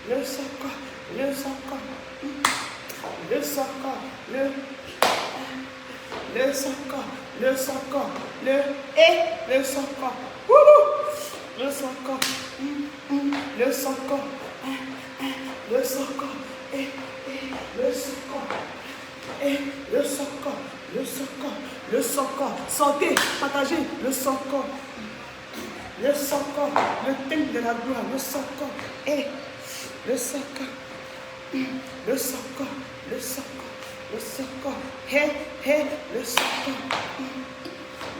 le soca, le soca, le soca, le soca, le soca, le soca, le soca, le soca, le soca, le soca, le soca, le soca, le soca, sortez, partagez, le soca. Le soca, le thème de la gloire, le soca, le soca, le soca, le soca, le soca, le soca,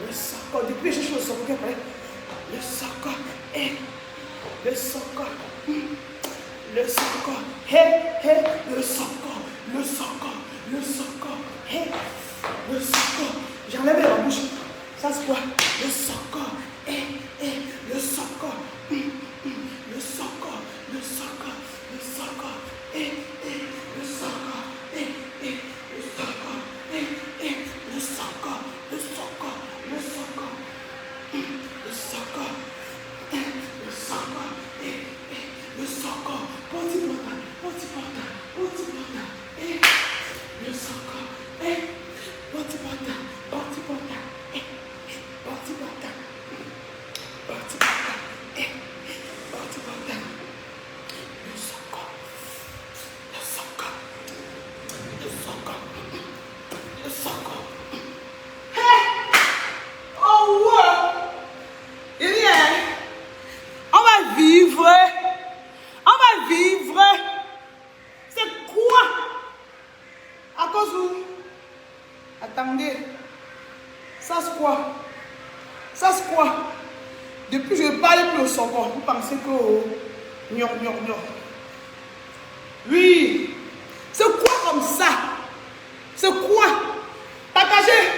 le soca, depuis je suis le soca, le soca, le soca, le soca, le soca, le soca, le soca, le soca, j'enlève la bouche, ça c'est quoi? Le soca, le soca, le soca, le soca, le soca, le soca, le soca, le soca, le soca, le soca, le soca, le soca, le soca, porte-porta, porte-porta, porte-porta, le soca, porte-porta, porte-porta, porte-porta. Attendez, ça c'est quoi? Ça c'est quoi? Depuis que je parle plus au second, vous pensez que... Oui. C'est quoi comme ça? C'est quoi? Partagez.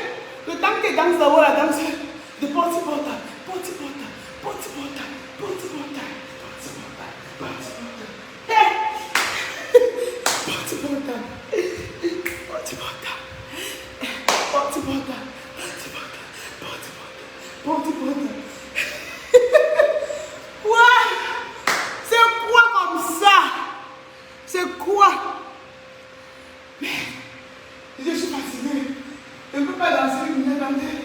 Le temps que danse là-haut, la danse de porte-porta, porte-porta, porte-porta, porte-porta, porte-porta, porte-porta. Porte-porta, porte-porta, porte-porta, porte-porta, porte-porta. C'est quoi comme ça? C'est quoi? Mais je suis fatiguée. Je ne peux pas danser une minute entière.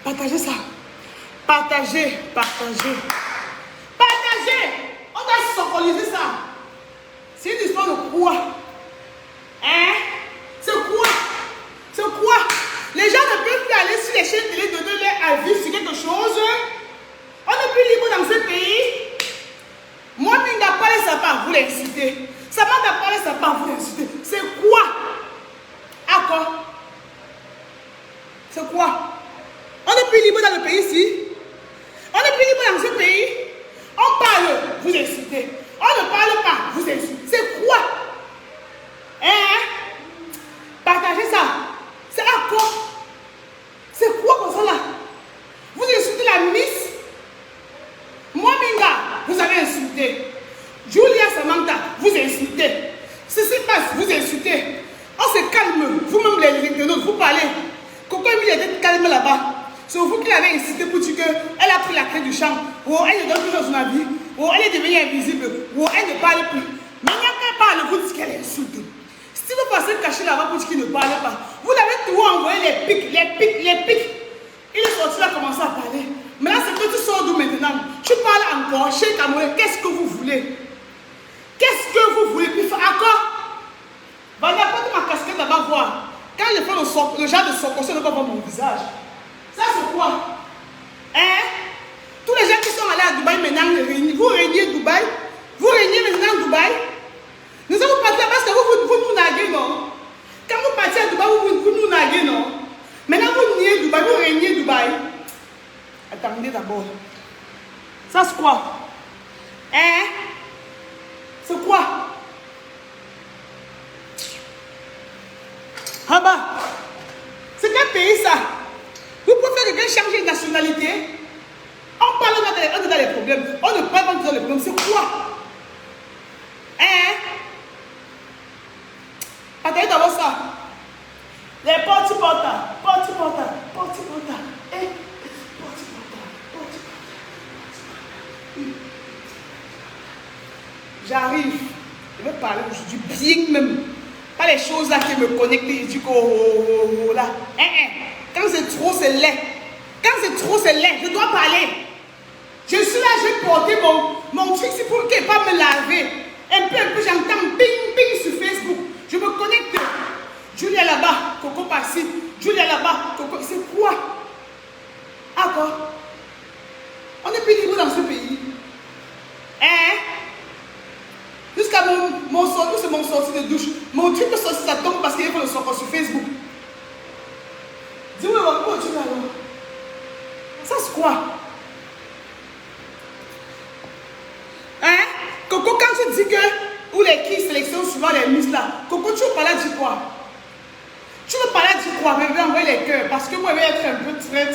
Partagez ça. Partagez, partagez. Partagez. On doit synchroniser ça. C'est une histoire de quoi? Hein? C'est quoi? C'est quoi? Les gens ne peuvent plus aller sur les chaînes télé donner leur avis sur quelque chose. On n'est plus libre dans ce pays. Moi, je n'ai pas les sapins, vous l'incitez. Ça m'a pas les sapins, vous l'incitez. C'est quoi? À quoi? C'est quoi? On n'est plus libre dans le pays ici. On n'est plus libre dans ce pays. On parle, vous incitez. On ne parle pas, vous incitez. C'est quoi? Hein? Partagez ça. C'est à quoi? C'est quoi comme ça là? Vous insultez la Miss. Moi, Minga, vous avez insulté. Julia Samantha, vous insultez. Ceci passe, vous insultez. On se calme. Vous-même, les internautes, vous parlez. Coco Emile était calme là-bas. C'est vous qui l'avez incité pour dire qu'elle a pris la clé du champ. Ou elle ne donne plus dans son avis. Ou elle est devenue invisible. Ou elle ne parle plus. Maintenant qu'elle parle, vous dites qu'elle insulte. Si vous passez caché là-bas pour dire qu'il ne parle pas, vous l'avez tout envoyé les pics, les pics, les pics. Il est sorti là, commencé à parler. Maintenant, c'est que tu sors d'où maintenant? Tu parles encore, chez Cameroun, qu'est-ce que vous voulez? Qu'est-ce que vous voulez? Puis faire encore? Va n'apporte ma casquette là-bas voir. Quand je fais le genre de son conseil, ne va pas voir mon visage. Ça, c'est quoi? Hein? Tous les gens qui sont allés à Dubaï maintenant, vous régnez Dubaï? Vous régnez maintenant Dubaï? Nous allons partir parce que vous nous naguez, non? Quand vous partez à Dubaï, vous nous naguez, non? Maintenant, vous niez Dubaï, vous régnez Dubaï. Attendez d'abord. Ça, c'est quoi? Hein? C'est quoi? Ah bah, c'est quel pays ça? Vous pouvez faire quelqu'un changer de nationalité? On parle dans les problèmes. On ne parle pas dans les problèmes. C'est quoi? Hein? Attendez d'abord ça. Les porte-porta, porte-porta, porte-porta. J'arrive. Je vais parler aujourd'hui bien même. Pas les choses là qui me connectent et du coup, là. Quand c'est trop, c'est laid. Quand c'est trop, c'est laid. Je dois parler. Je suis là, j'ai porté mon truc, c'est pour qu'il ne pas me laver. Un peu, j'entends ping, ping sur Facebook. Je me connecte. Julia là-bas, Coco par-ci. Julia là-bas, Coco. C'est quoi? Ah quoi? On n'est plus libre dans ce pays. Jusqu'à mon sortie, c'est mon sortie de douche. Mon truc de sortie, ça tombe parce qu'il faut le sortir sur Facebook. Dis-moi, pourquoi tu vas là? Ça c'est quoi? Coco, quand tu dis que, ou les qui sélectionnent souvent les miss là, Coco, tu veux parler de quoi? Tu veux parler de quoi? Mais envoyer les cœurs. Parce que moi, je vais être un peu très.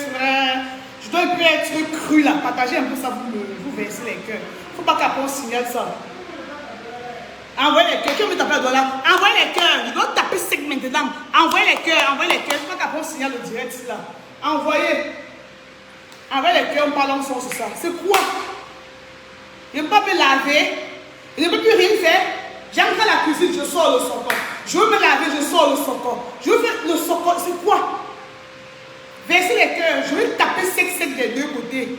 Je dois un peu être cru là. Partagez un peu ça, vous versez les cœurs. Il ne faut pas qu'après on signale ça. Envoyez les cœurs. Qui veut taper le doigt là? Envoyez les cœurs. Je dois taper sec maintenant. Envoyez les cœurs. Envoyez les cœurs. Je ne faut pas qu'après on signale le direct là. Envoyez. Envoyez les cœurs. On parle ensemble sur ça. C'est quoi? Je ne peux pas me laver. Je ne peux plus rien faire. J'entre à la cuisine, je sors le socor. Je veux me laver, je sors le socor. Je veux faire le socor. C'est quoi? Versez les cœurs. Je vais taper sec des deux côtés.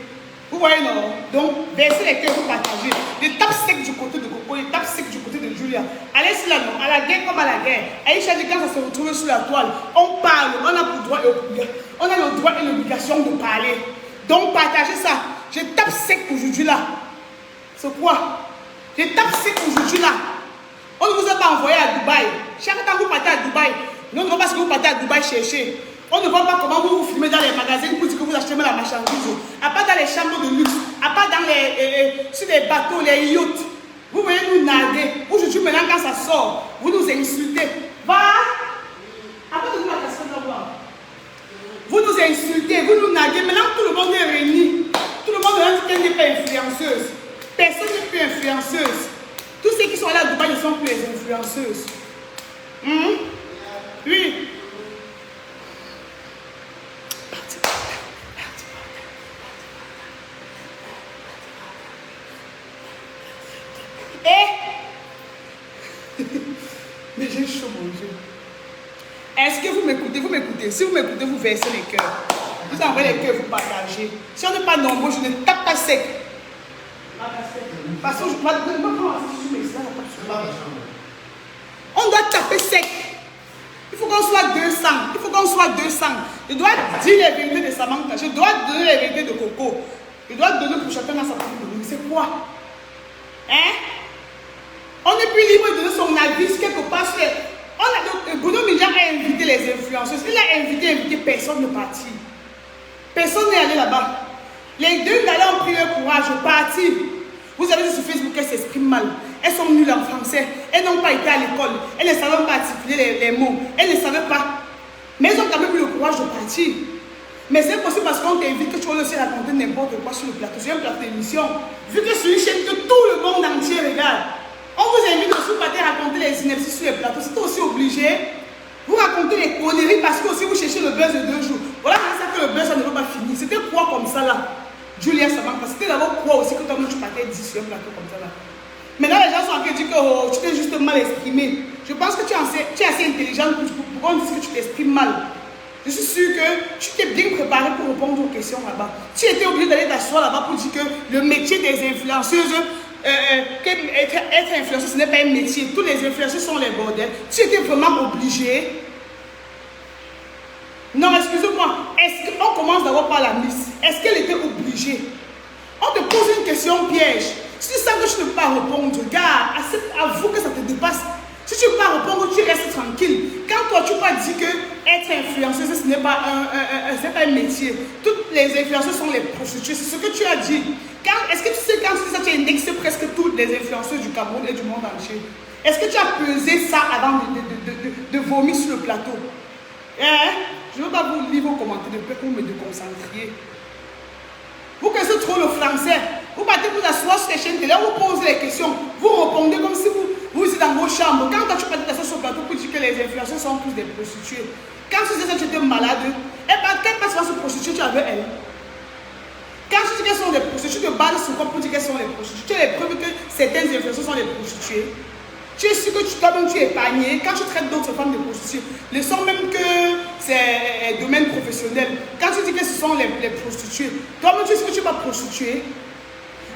Vous voyez, non? Donc, versez les cœurs, vous partagez. Les tapes secs du côté de Coco, les tapes secs du côté de Julia. Allez sur la non, à la guerre comme à la guerre. Aïcha dit quand ça se retrouve sur la toile, on parle, on a le droit et l'obligation de parler. Donc, partagez ça. Je tape sec aujourd'hui là. C'est quoi? Je tape sec aujourd'hui là. On ne vous a pas envoyé à Dubaï. Chaque temps que vous partez à Dubaï, non, non, parce que vous partez à Dubaï chercher. On ne voit pas comment vous vous filmez dans les magasins pour dire que vous achetez la marchandise. À part dans les chambres de luxe, à part dans sur les bateaux, les yachts. Vous voyez nous nager. Aujourd'hui, maintenant, quand ça sort, vous nous insultez. Va! Après de nous la question d'abord. Vous nous insultez, vous nous naguez. Maintenant, tout le monde est réuni. Tout le monde n'est pas influenceuse. Personne n'est plus influenceuse. Tous ceux qui sont là à Dubaï ne sont plus les influenceuses. Oui. Mais j'ai chaud, mon Dieu. Est-ce que vous m'écoutez? Vous m'écoutez. Si vous m'écoutez, vous versez les cœurs. Vous envoyez les cœurs, vous partagez. Si on n'est pas nombreux, je ne tape pas sec. Parce que je dois on doit taper sec. Il faut qu'on soit 200. Il faut qu'on soit 200. Je dois dire les vérités de Samantha. Je dois donner les vérités de Coco. Je dois donner pour chacun dans sa propre vie. C'est quoi? On n'est plus libre de donner son avis quelque part. Bruno Midjan a invité les influenceuses. Il a invité personne ne partit. Personne n'est allé là-bas. Les deux gars ont pris leur courage, partir. Vous avez dit sur Facebook qu'elles s'expriment mal. Elles sont nulles en français. Elles n'ont pas été à l'école. Elles ne savaient pas articuler les mots. Elles ne savaient pas. Mais elles ont quand même eu le courage de partir. Mais c'est possible parce qu'on t'invite que tu vas aussi raconter n'importe quoi sur le plateau. Sur un plateau d'émission. Vu que c'est une chaîne que tout le monde entier regarde. On vous invite aussi à raconter les inepties sur les plateaux. C'est aussi obligé. Vous racontez les conneries parce que aussi vous cherchez le buzz de 2 jours. Voilà, c'est ça que le buzz ça ne va pas finir. C'était quoi comme ça là? Julia Samantha, c'était d'abord quoi aussi que toi-même tu partais 10 sur un plateau comme ça là. Maintenant les gens sont en train de dire que tu t'es juste mal exprimé. Je pense que tu es assez intelligente pour qu'on dise que tu t'exprimes mal. Je suis sûre que tu t'es bien préparé pour répondre aux questions là-bas. Tu étais obligé d'aller t'asseoir là-bas pour dire que le métier des influenceuses, être influenceuse ce n'est pas un métier. Tous les influenceurs sont les bordels. Tu étais vraiment obligé. Non, excusez-moi. Est-ce qu'on commence d'abord par la Miss? Est-ce qu'elle était obligée? On te pose une question piège. Si tu sens que tu ne peux pas répondre, gars, avoue que ça te dépasse. Si tu ne peux pas répondre, tu restes tranquille. Quand toi, tu peux pas dire que être influenceuse, ce n'est pas un métier. Toutes les influenceuses sont les prostituées. C'est ce que tu as dit. Est-ce que tu sais, quand tu dis ça, tu as indexé presque toutes les influenceuses du Cameroun et du monde entier? Est-ce que tu as pesé ça avant de vomir sur le plateau? Je ne veux pas vous lire vos commentaires de peur que vous me déconcentriez. Vous connaissez trop le français. Vous partez vous asseoir sur les chaînes télé, on vous pose les questions. Vous répondez comme si vous étiez dans vos chambres. Quand toi, tu partais t'asseoir sur le plateau pour dire que les influenceurs sont tous des prostituées. Quand tu disais ça, tu étais malade. Et par quelle personne se prostituée tu avais elle? Quand tu dis qu'elles sont des prostituées, tu te bases sur quoi pour dire qu'elles sont des prostituées? Tu as les preuves que certaines influenceuses sont des prostituées. Tu es sûr que toi-même tu es épargné. Quand tu traites d'autres femmes de prostituées, le sens même que c'est un domaine professionnel. Quand tu dis que ce sont les prostituées, toi-même tu es sûr que tu n'es pas prostituée.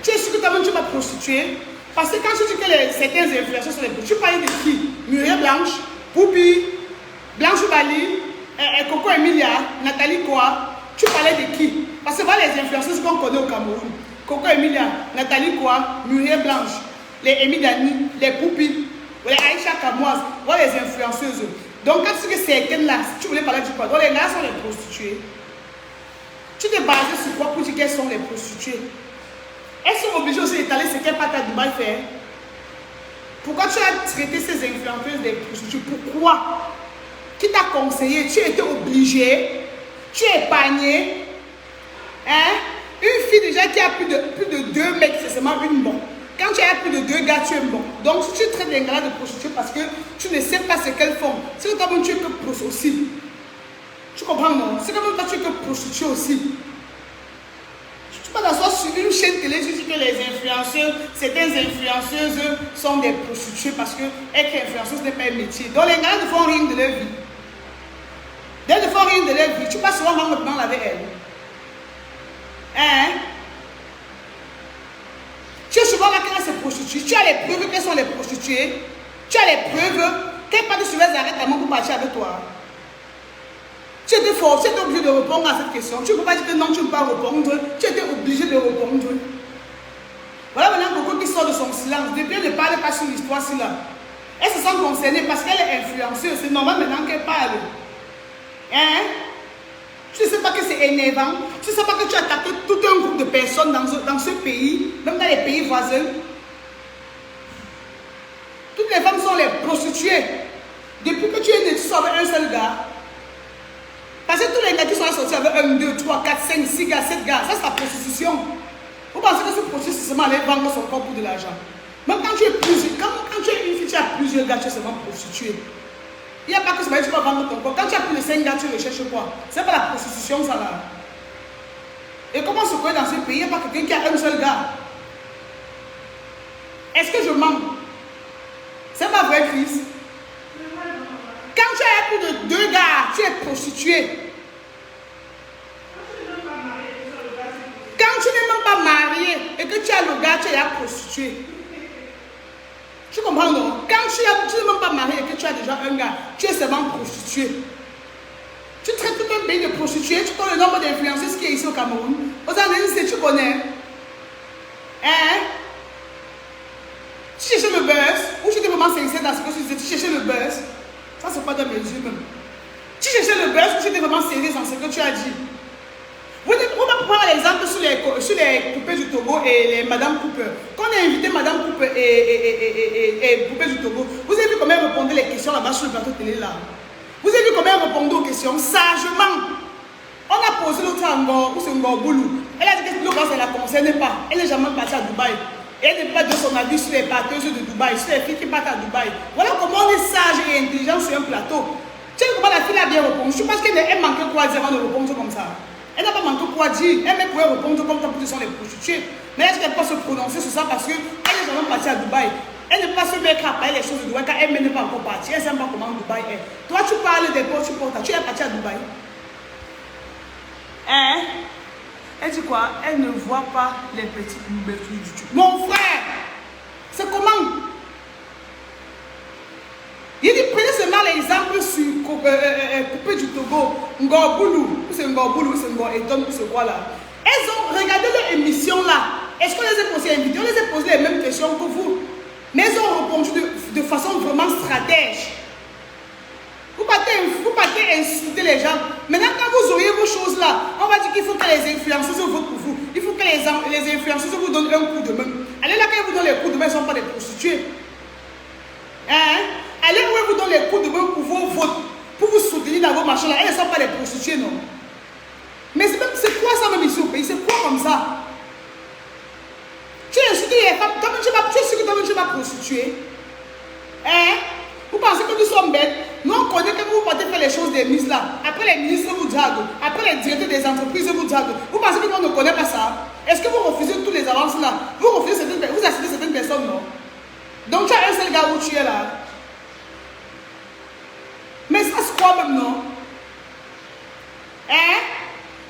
Tu es sûr que toi-même tu n'es pas prostituée. Parce que quand tu dis que certaines influenceuses sont des prostituées, tu parlais de qui? Muriel Blanche, Poupi, Blanche Bali, Coco Emilia, Nathalie Koa. Tu parlais de qui? Parce que voilà les influenceuses qu'on connaît au Cameroun. Coco Emilia, Nathalie Koa, Muriel Blanche, les Emi Dani, les Poupi, les Aïcha Kamoise, voilà les influenceuses. Donc quand tu dis que certaines là, si tu voulais parler du quoi, donc les gars sont les prostituées. Tu t'es basé sur quoi pour dire qu'elles sont les prostituées? Elles sont obligées aussi d'étaler ce qu'elles partent à Dubaï faire. Pourquoi tu as traité ces influenceuses des prostituées? Pourquoi? Qui t'a conseillé? Tu étais obligé? Tu es épargné? Hein? Une fille déjà qui a plus de 2 mecs, c'est seulement une bonne. Quand tu as plus de 2 gars, tu es bon. Donc si tu traites les gars de prostituées parce que tu ne sais pas ce qu'elles font, c'est comme tu es que prostituée aussi. Tu comprends, non? C'est comme toi tu es que prostituée aussi. Tu peux t'asseoir sur une chaîne télé, tu dis que les influenceuses, certaines influenceuses sont des prostituées parce que être influenceuse n'est pas un métier. Donc les gars ne font rien de leur vie. Elles ne font rien de leur vie. Tu passes souvent maintenant avec elles. Hein? Tu es souvent là qu'elles se prostituent. Tu as les preuves qu'elles sont les prostituées. Tu as les preuves qu'elles partent sur les arrêts pour partir avec toi. Tu étais fort, tu étais obligé de répondre à cette question. Tu ne peux pas dire que non, tu ne peux pas répondre. Tu étais obligé de répondre. Voilà maintenant Coco qui sort de son silence. Depuis, elle ne parle pas sur l'histoire là. Elle se sent concernée parce qu'elle est influenceuse. C'est normal maintenant qu'elle parle. Hein? Tu ne sais pas que c'est énervant. Tu ne sais pas que tu as attaqué tout un groupe de personnes dans ce pays, même dans les pays voisins. Toutes les femmes sont les prostituées. Depuis que tu es né, tu sors avec un seul gars. Parce que tous les gars qui sont sortis avec 1, 2, 3, 4, 5, 6 gars, 7 gars, ça c'est la prostitution. Vous pensez que ce prostitution, c'est seulement aller vendre son corps pour de l'argent. Même quand tu es quand tu es une fille, tu as plusieurs gars, tu es seulement prostituée. Il n'y a pas que tu vas vendre ton corps. Quand tu as plus de 5 gars, tu recherches quoi? C'est pas la prostitution, ça là. Et comment se connaît dans ce pays? Il n'y a pas quelqu'un qui a un seul gars. Est-ce que je mens? C'est pas vrai, Chris. Quand tu as plus de 2 gars, tu es prostituée. Quand tu n'es même pas marié et que tu as le gars, tu es la prostituée. Tu comprends, non? Quand tu n'es même pas marié et que tu as déjà un gars, tu es seulement prostituée. Tu traites tout un pays de prostituées. Tu connais le nombre d'influenceuses qui est ici au Cameroun. Aux Antilles, tu connais. Hein? Tu cherchais le buzz. Ou tu étais vraiment sincère dans ce que tu disais. Tu cherchais le buzz. Ça, c'est pas de mes yeux même. Tu cherchais le buzz ou tu étais vraiment sérieux dans ce que tu as dit. On va prendre l'exemple sur les poupées du Togo et les Madame Cooper. Quand on a invité Madame Cooper et poupées du Togo, vous avez vu comment elle répondait les questions là-bas sur le plateau télé là. Vous avez vu comment elle répondait aux questions sagement. On a posé l'autre à Ngor, ou c'est Ngor-Boulou. Elle a dit que le gars, ça ne la concerne pas. Elle n'est jamais partie à Dubaï. Et elle n'est pas de son avis sur les parteuses de Dubaï, sur les filles qui partent à Dubaï. Voilà comment on est sage et intelligent sur un plateau. Tu sais comment la fille a bien répondu. Je pense qu'elle manquait quoi dire avant de répondre comme ça. Elle n'a pas manqué quoi dire. Elle pouvait répondre comme ça pour sont les prostituées. Mais elle ne peut pas se prononcer sur ça parce qu'elle n'est jamais partie à Dubaï. Elle ne peut pas se mettre à parler les choses de Dubaï car elle n'est pas encore partie. Elle ne sait pas comment Dubaï est. Toi, tu parles des portes, tu portes. Tu es partie à Dubaï. Hein? Elle dit quoi? Elle ne voit pas les petites ouvertures du tout. Mon frère, c'est comment? Il dit, prenez seulement l'exemple sur Coupé du Togo, Ngor-Boulou, ou c'est Ngor-Boulou, ou c'est Ngor-Eton, ou c'est quoi là. Elles ont regardé leur émission là. Est-ce qu'on les a posé une vidéo? On les a posé les mêmes questions que vous. Mais elles ont répondu de façon vraiment stratège. Vous partez insulter les gens. Maintenant, quand vous auriez vos choses là, on va dire qu'il faut que les influenceuses votent pour vous. Il faut que les influenceuses vous donnent un coup de main. Allez là, quand ils vous donnent les coups de main, ils ne sont pas des prostituées. Hein? Allez où ils vous donnent les coups de main pour vos votes, pour vous soutenir dans vos machins là. Elles ne sont pas des prostituées, non? Mais c'est quoi ça même ici au pays? C'est quoi comme ça? Tu insultes les femmes. Tu es sûr que toi-même tu vas prostituer? Hein? Vous pensez que nous sommes bêtes? Nous on connaît que vous partez faire les choses des ministres là. Après les ministres vous draguent. Après les directeurs des entreprises vous draguent. Vous pensez que nous on ne connaît pas ça? Est-ce que vous refusez tous les avances là? Vous refusez vous acceptez certaines personnes, non? Donc tu as un seul gars où tu es là. Mais ça se croit même, non? Hein?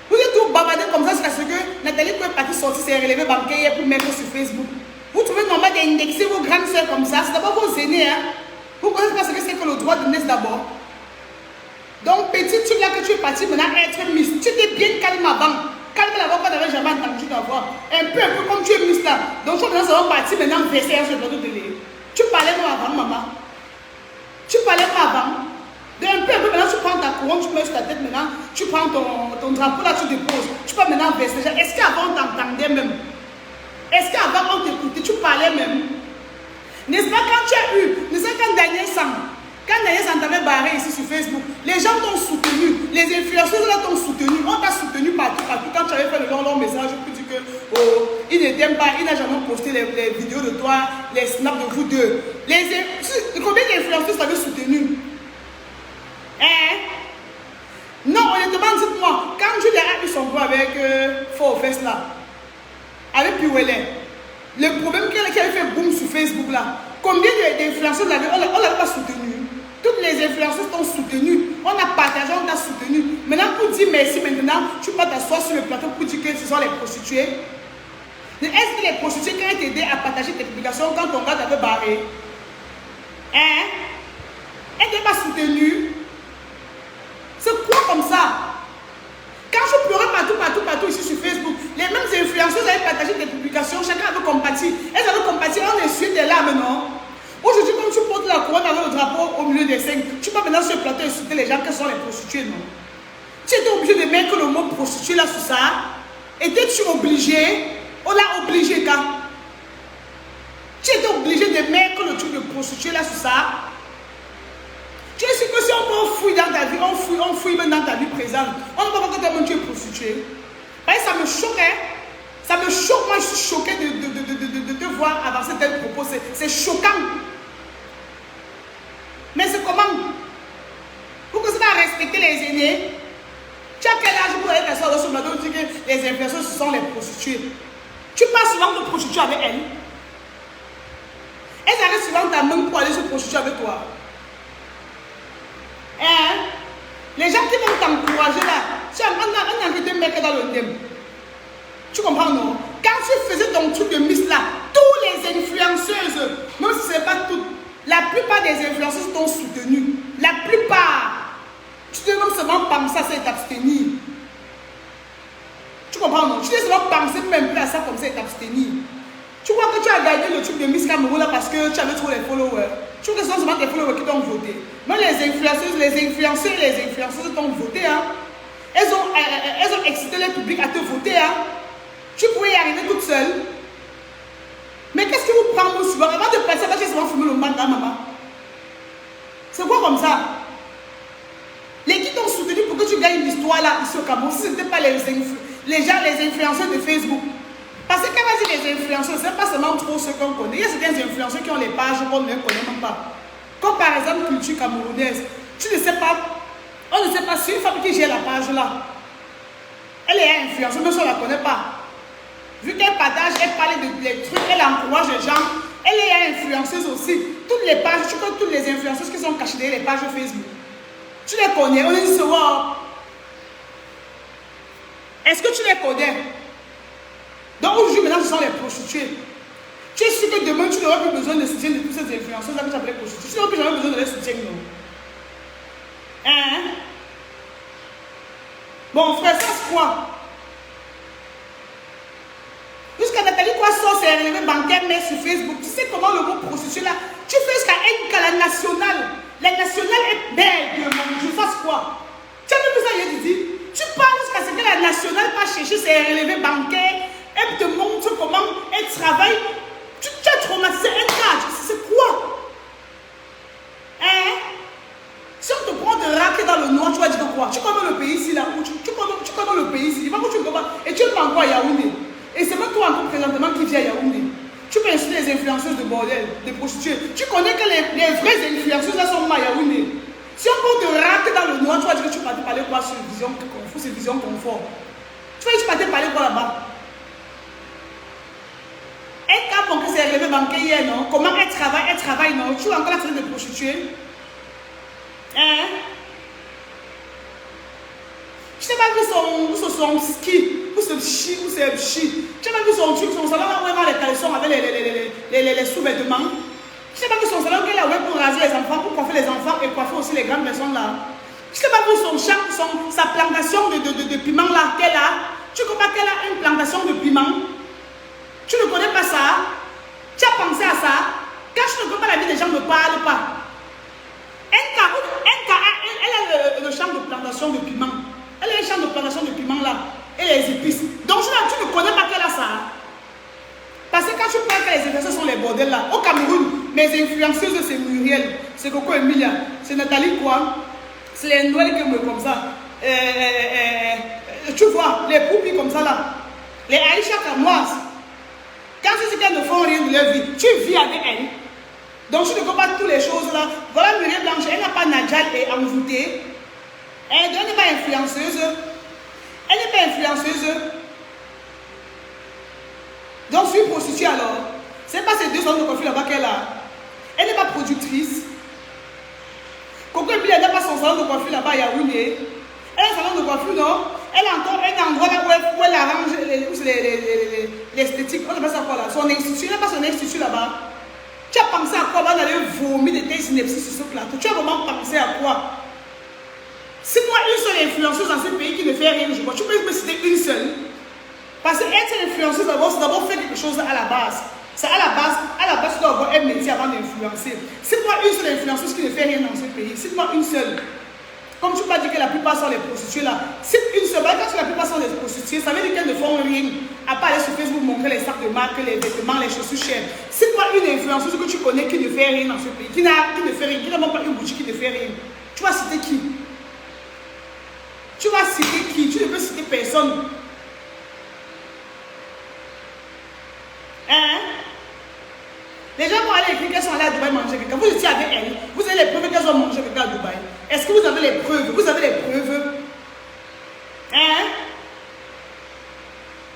Vous êtes tout bavardé comme ça jusqu'à ce que Nathalie peut partir sortir ses relevés bancaires pour mettre sur Facebook. Vous trouvez normal d'indexer vos grandes soeurs comme ça? C'est d'abord vos aînés, hein? Vous connaissez pas ce que c'est que le droit de naissance d'abord. Donc, petit truc là que tu es parti maintenant être Miss. Tu étais bien calme avant. Calme là-bas, pas n'avait jamais entendu d'avoir. Un peu comme tu es Miss là. Donc, tu es maintenant parti maintenant verser sur le plateau de télé. Tu parlais moi avant, maman. Tu parlais moi avant. Un peu maintenant, tu prends ta couronne, tu mets sur ta tête maintenant. Tu prends ton drapeau là, tu déposes. Tu peux maintenant verser. Est-ce qu'avant on t'entendait même? Est-ce qu'avant on t'écoutait? Tu parlais même? N'est-ce pas quand tu as eu, n'est-ce pas quand Daniel Sang t'avait barré ici sur Facebook, les gens t'ont soutenu, les influenceuses là t'ont soutenu, on t'a soutenu partout, quand tu avais fait le long message pour dire que oh, il ne t'aime pas, il n'a jamais posté les vidéos de toi, les snaps de vous deux. Combien d'influenceuses t'avaient soutenu? Hein? Non, honnêtement, dites-moi, quand Julia a eu son goût avec Faux Fesses là, avec Piouellet, le problème qu'elle avait fait boum sur Facebook là, combien d'influenceurs on l'avait pas soutenu? Toutes les influenceuses t'ont soutenu, on a partagé, on t'a soutenu. Maintenant, pour dire merci, maintenant, tu peux t'asseoir sur le plateau pour dire que ce sont les prostituées. Est-ce que les prostituées qui ont t'aidé à partager tes publications quand ton gars t'avait barré? Hein? Elle t'est pas soutenue? C'est quoi comme ça? Quand je pleurais partout ici sur Facebook, les mêmes influenceuses avaient partagé des publications, chacun avait compati. Elles avaient compati, on essuie des larmes, non? Aujourd'hui, comme tu portes la couronne avec le drapeau au milieu des cinq, tu peux maintenant sur le plateau insulter les gens qui sont les prostituées, non? Tu étais obligé de mettre le mot prostituée là sur ça? Étais-tu obligé? On l'a obligé quand? Tu étais obligé de mettre le truc de prostituée là sur ça? Tu es sûr que si on fouille dans ta vie, on fouille même dans ta vie présente, on ne peut pas que toi-même tu es prostituée. Ça me choque, hein? Ça me choque, moi je suis choquée de te voir avancer tel propos. C'est choquant. Mais c'est comment? Pour que ça va respecter les aînés. Tu as quel âge pour aller t'asseoir sur le plateau et dire que les influenceurs ce sont les prostituées? Tu passes souvent de prostituer avec elles. Elles arrivent souvent ta main pour aller se prostituer avec toi. Hein? Les gens qui vont t'encourager là, on a invité un mec dans le thème. Tu comprends, non? Quand tu faisais ton truc de Miss là, tous les influenceuses, même si ce n'est pas toutes, la plupart des influenceuses t'ont soutenu. La plupart. Tu devais même seulement penser à ça et t'abstenir. Tu comprends, non? Tu devais seulement penser même plus à ça comme ça et t'abstenir. Tu crois que tu as gagné le truc de Miss Cameroun là parce que tu avais trop les followers. Tu crois que ce sont seulement tes followers qui t'ont voté. Même les influenceuses, les influenceurs et les influenceuses t'ont voté. Hein. Elles ont excité le public à te voter. Hein. Tu pouvais y arriver toute seule. Mais qu'est-ce qui vous prend souvent? Avant de passer, tu as seulement fumé le mandat, maman. C'est quoi comme ça? Les qui t'ont soutenu pour que tu gagnes l'histoire là, ici au Cameroun, si ce n'était pas les gens, les influenceurs de Facebook. Parce que quand on dit les influenceurs, ce n'est pas seulement trop ceux qu'on connaît. Il y a certains influenceurs qui ont les pages qu'on ne connaît même pas. Comme par exemple Culture Camerounaise. Tu ne sais pas, on ne sait pas si une femme qui gère la page là, elle est influenceuse, même si on ne la connaît pas. Vu qu'elle partage, elle parle des trucs, elle encourage les gens, elle est influenceuse aussi. Toutes les pages, tu connais toutes les influenceuses qui sont cachées derrière les pages Facebook. Tu les connais, on les dit souvent. Est-ce que tu les connais? Donc aujourd'hui, maintenant, ce sont les prostituées. Tu es sûr que demain, tu n'auras plus besoin de soutien de toutes ces influenceuses que tu appelles prostituées. Tu n'auras plus jamais besoin de les soutien, non? Hein? Bon, frère, ça c'est quoi? Jusqu'à Nathalie quoi sort ses relevés bancaires, mais sur Facebook. Tu sais comment le mot prostituée là? Tu fais jusqu'à la nationale. La nationale est belle, je fasse quoi? Tu as vu ça, il dit? Tu parles jusqu'à ce que la nationale va chercher ses relevés bancaires. Elle te montre comment elle travaille. Tu as traumatisé un cadre. C'est quoi? Hein? Si on te prend de raquer dans le noir, tu vas dire quoi? Tu connais le pays ici là où tu connais le pays ici. Il va que tu comprends. Et tu es pas encore à Yaoundé. Et c'est même toi encore présentement qui vient à Yaoundé. Tu peux insulter les influenceuses de bordel, des prostituées. Tu connais que les vraies influenceuses là sont à Yaoundé. Si on peut te raquer dans le noir, tu vas dire que tu partais parler quoi sur Vision Confort, sur Vision Confort. Tu vas parler parler quoi là-bas? relevé bancaire hier, non? Comment elle travaille, non? Tu es encore en train de prostituer? Hein? Je n'ai pas vu son ski, ou ce chi, ou ce chi. Je n'ai pas vu son truc, son salon là où elle vend les caleçons avec les sous-vêtements. Je n'ai pas vu son salon qu'elle a ouvert pour raser les enfants, pour coiffer les enfants et coiffer aussi les grandes personnes là. Je n'ai pas vu son champ, sa plantation de piment là qu'elle a. Tu comprends qu'elle a une plantation de piment? Tu ne connais pas ça? Tu as pensé à ça? Quand je ne connais pas la vie des gens, ne parle pas. Elle a le champ de plantation de piment. Elle a un champ de plantation de piment là. Et les épices. Donc tu ne connais pas qu'elle a ça. Parce que quand tu parles que les influenceuses sont les bordels là. Au Cameroun, mes influenceuses c'est Muriel, c'est Coco Emilia, c'est Nathalie quoi. C'est les Noël qui me comme ça. Tu vois, les poupées comme ça là. Les Aïcha Kamoise. Quand tu dis qu'elles ne font rien de leur vie, tu vis avec elles. Donc tu ne comprends pas toutes les choses là. Voilà Muriel Blanche, elle n'a pas Nadjal et envoûtée. Elle n'est pas influenceuse. Elle n'est pas influenceuse. Donc je suis prostituée alors. C'est pas ces deux salons de coiffure là-bas qu'elle a. Elle n'est pas productrice. Coco Emilia n'a pas son salon de coiffure là-bas à Yaoundé. Elle a un salon de coiffure, non? Elle a encore un endroit là où elle arrange l'esthétique. On appelle ça quoi là? Son institut. Elle n'a pas son institut là-bas. Tu as pensé à quoi? On va aller vomir des tes synapses sur ce plateau. Tu as vraiment pensé à quoi? C'est moi une seule influenceuse dans ce pays qui ne fait rien, je vois. Tu peux me citer une seule. Parce qu'être influenceuse d'abord, c'est d'abord faire quelque chose à la base. C'est à la base, tu dois avoir un métier avant d'influencer. Cite-moi une seule influenceuse qui ne fait rien dans ce pays. Cite-moi une seule. Comme tu peux dire que la plupart sont les prostituées là. Cite une seule. Quand la plupart sont les prostituées, ça veut dire qu'elles ne font rien. À part aller sur Facebook montrer les sacs de marque, les vêtements, les chaussures chères. Cite-moi une influenceuse que tu connais qui ne fait rien dans ce pays. Qui ne fait rien. Qui n'a même pas une boutique qui ne fait rien. Tu vas citer qui? Tu vas citer qui? Tu ne peux citer personne. Hein? Les gens vont aller écrire qu'elles sont allées à Dubaï manger quelqu'un. Vous étiez avec elles. Vous avez les preuves qu'elles ont mangé quelqu'un à Dubaï. Est-ce que vous avez les preuves? Vous avez les preuves? Hein?